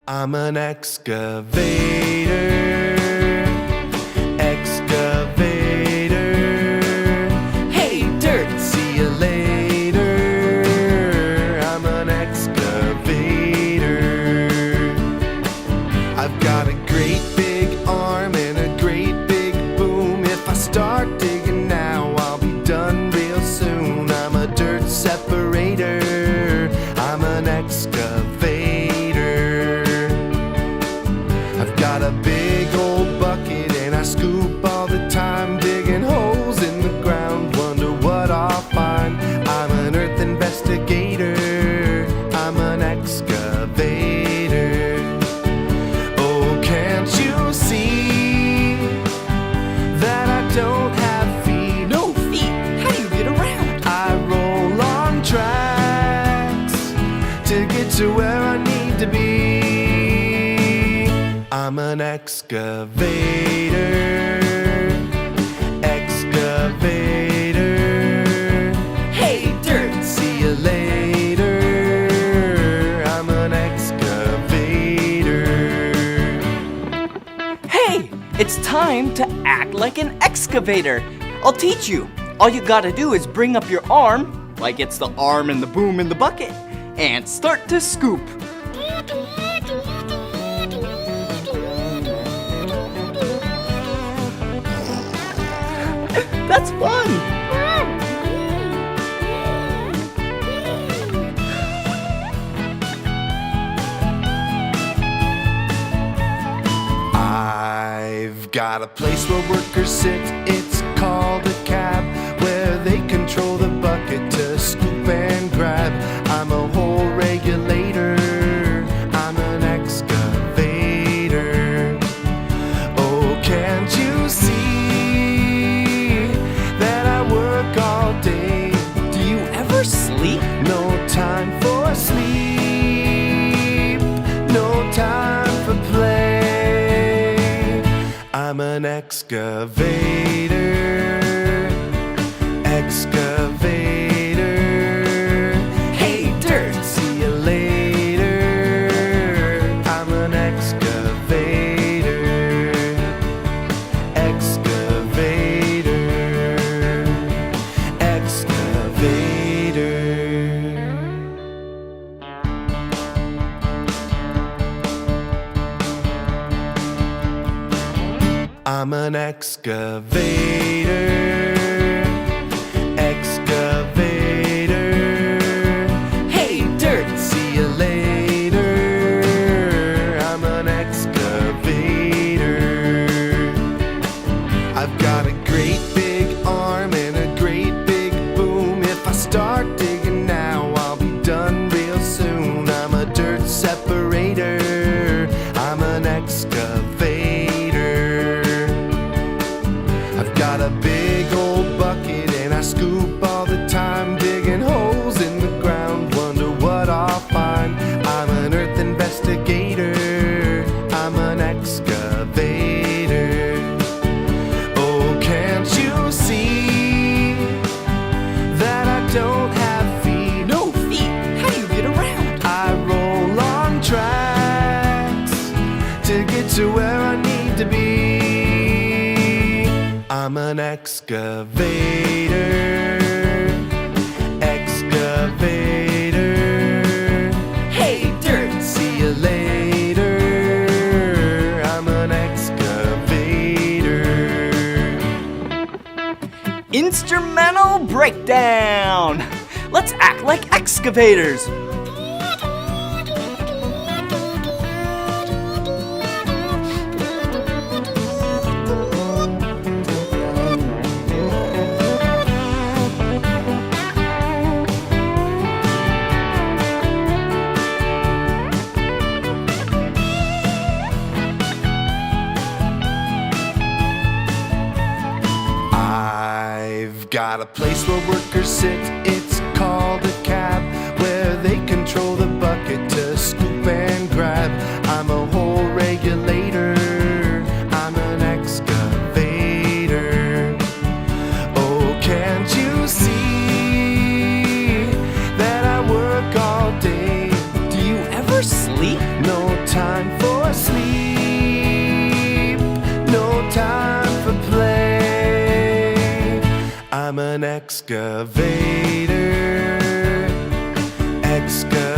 I'm an excavator, excavator. Hey dirt, see you later. I'm an excavator. I've got a great big arm and a great big boom. If I start digging now, I'll be done real soon. I'm a dirt separator. I'm an excavator. I've got a big old bucket and I scoop all the time, digging holes in the ground, wonder what I'll find. I'm an earth investigator. I'm an excavator. Oh, can't you see that I don't have feet? No feet? How do you get around? I roll on tracks to get to where I need to be. I'm an excavator, excavator. Hey dirt, see you later. I'm an excavator. Hey, it's time to act like an excavator. I'll teach you. All you gotta do is bring up your arm, like it's the arm and the boom in the bucket, and start to scoop. That's fun! I've got a place where workers sit, it's called a cab, where they control the bucket to scoop and grab. I'm a hole regulator, I'm an excavator. Oh, can't you see that I work all day? Do you ever sleep? No time for sleep, no time for play. I'm an excavator, excavator. Hey dirt, see you later. I'm an excavator, excavator, excavator. I'm an excavator, excavator. Hey dirt, see you later. I'm an excavator. I've got a great big arm and a great big boom. If I start digging now, I'll be done real soon. I'm a dirt separator. I'm an excavator. I've got a big old bucket and I scoop all the time, digging holes in the ground, wonder what I'll find. I'm an earth investigator. I'm an excavator. Oh, can't you see that I don't have feet? No feet? How do you get around? I roll on tracks to get to where I need to be. I'm an excavator, excavator. Hey dirt, see you later. I'm an excavator. Instrumental breakdown! Let's act like excavators! I've got a place where workers sit, it's called a cab, where they control the bucket to scoop and grab. I'm a hole regulator. I'm an excavator. Oh, can't you see that I work all day? Do you ever sleep? No time I'm an excavator. Excavator.